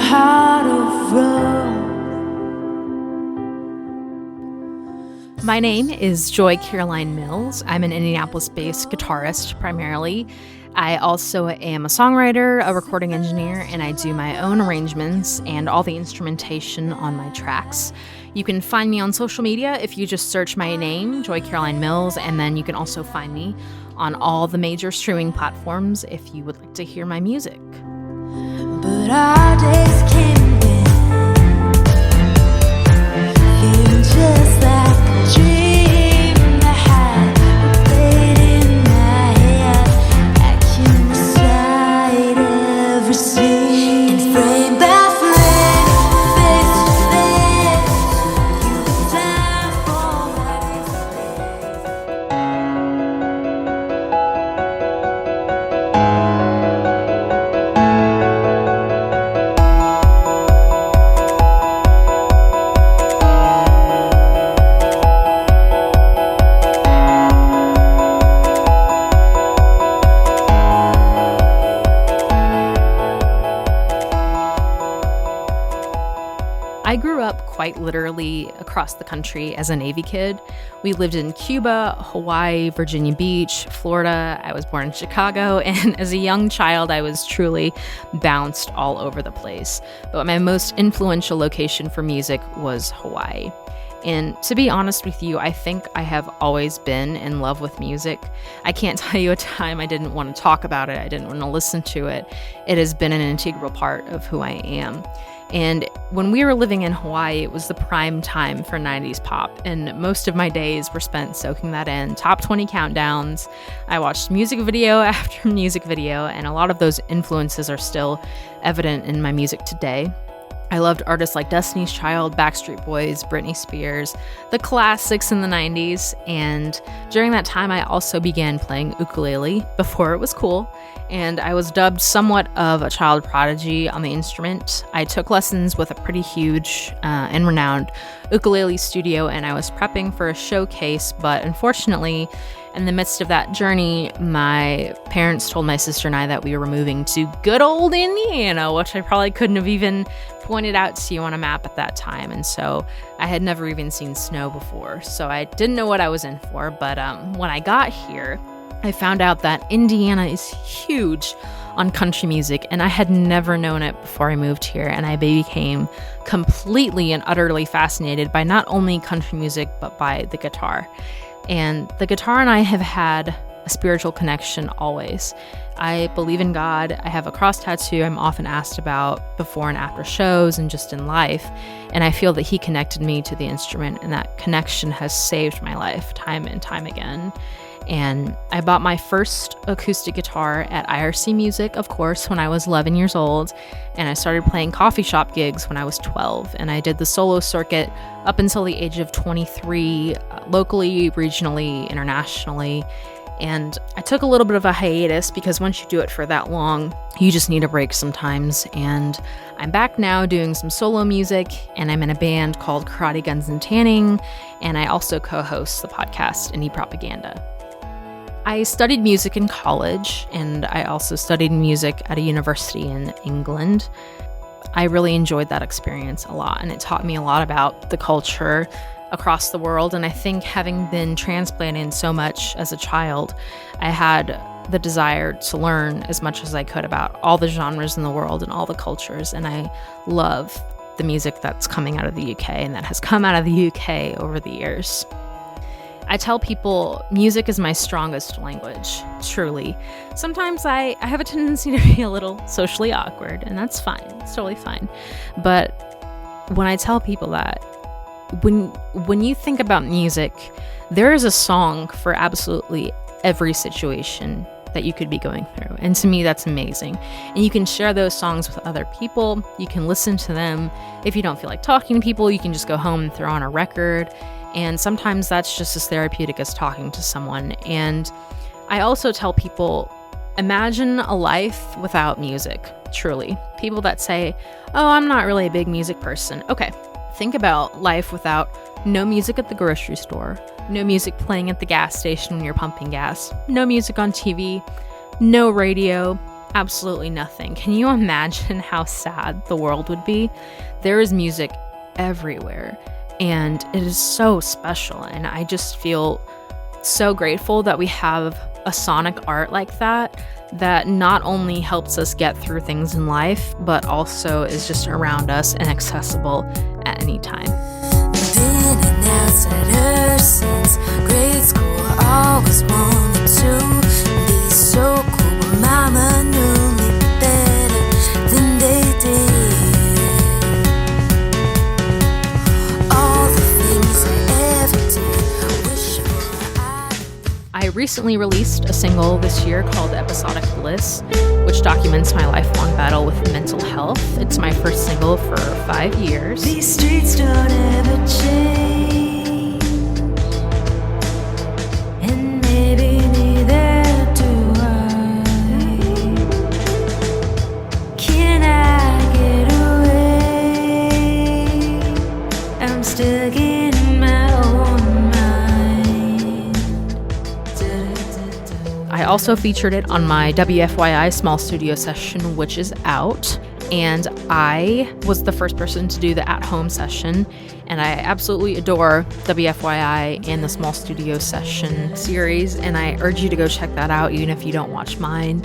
heart of Rome. My name is Joy Caroline Mills. I'm an Indianapolis-based guitarist primarily. I also am a songwriter, a recording engineer, and I do my own arrangements and all the instrumentation on my tracks. You can find me on social media if you just search my name, Joy Caroline Mills, and then you can also find me on all the major streaming platforms if you would like to hear my music. But our days came and went, feeling just like a dream that had played in my head, acting beside every scene. And frame by frame, face to face, you were down for life. I grew up quite literally across the country as a Navy kid. We lived in Cuba, Hawaii, Virginia Beach, Florida. I was born in Chicago, and as a young child, I was truly bounced all over the place. But my most influential location for music was Hawaii. And to be honest with you, I think I have always been in love with music. I can't tell you a time I didn't want to talk about it. I didn't want to listen to it. It has been an integral part of who I am. And when we were living in Hawaii, it was the prime time for 90s pop, and most of my days were spent soaking that in. Top 20 countdowns. I watched music video after music video, and a lot of those influences are still evident in my music today. I loved artists like Destiny's Child, Backstreet Boys, Britney Spears, the classics in the 90s, and during that time I also began playing ukulele before it was cool, and I was dubbed somewhat of a child prodigy on the instrument. I took lessons with a pretty huge and renowned ukulele studio, and I was prepping for a showcase, but unfortunately, in the midst of that journey, my parents told my sister and I that we were moving to good old Indiana, which I probably couldn't have even pointed out to you on a map at that time. And so I had never even seen snow before, so I didn't know what I was in for. But when I got here, I found out that Indiana is huge on country music, and I had never known it before I moved here, and I became completely and utterly fascinated by not only country music, but by the guitar. And the guitar and I have had a spiritual connection always. I believe in God. I have a cross tattoo I'm often asked about before and after shows and just in life. And I feel that He connected me to the instrument, and that connection has saved my life time and time again. And I bought my first acoustic guitar at IRC Music, of course, when I was 11 years old. And I started playing coffee shop gigs when I was 12. And I did the solo circuit up until the age of 23, locally, regionally, internationally. And I took a little bit of a hiatus because once you do it for that long, you just need a break sometimes. And I'm back now doing some solo music, and I'm in a band called Karate Guns and Tanning. And I also co-host the podcast Indie Propaganda. I studied music in college, and I also studied music at a university in England. I really enjoyed that experience a lot, and it taught me a lot about the culture across the world. And I think having been transplanted so much as a child, I had the desire to learn as much as I could about all the genres in the world and all the cultures. And I love the music that's coming out of the UK and that has come out of the UK over the years. I tell people music is my strongest language, truly. Sometimes I have a tendency to be a little socially awkward, and that's fine. It's totally fine. But when I tell people that, when you think about music, there is a song for absolutely every situation that you could be going through. And to me, that's amazing. And you can share those songs with other people. You can listen to them. If you don't feel like talking to people, you can just go home and throw on a record. And sometimes that's just as therapeutic as talking to someone. And I also tell people, imagine a life without music, truly. People that say, oh, I'm not really a big music person. Okay, think about life without no music at the grocery store, no music playing at the gas station when you're pumping gas, no music on TV, no radio, absolutely nothing. Can you imagine how sad the world would be? There is music everywhere, and it is so special, and I just feel so grateful that we have a sonic art like that not only helps us get through things in life, but also is just around us and accessible at any time. Been an outsider since grade school. Always wanted to be so cool, but mama knew me better than they did. All the things I ever did, wish for I recently released a single this year called Episodic Bliss, which documents my lifelong battle with mental health. It's my first single for 5 years. These streets don't ever change, and maybe neither do I. Can I get away? I'm stuck in my own mind. I also featured it on my WFYI small studio session, which is out. And I was the first person to do the at-home session, and I absolutely adore WFYI and the small studio session series, and I urge you to go check that out even if you don't watch mine.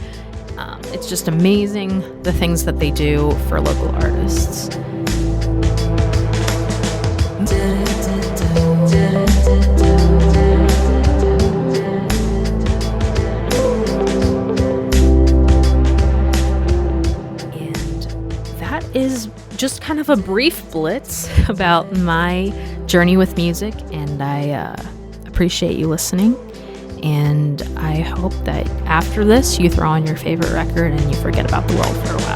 It's just amazing the things that they do for local artists. Is just kind of a brief blitz about my journey with music, and I appreciate you listening, and I hope that after this you throw on your favorite record and you forget about the world for a while.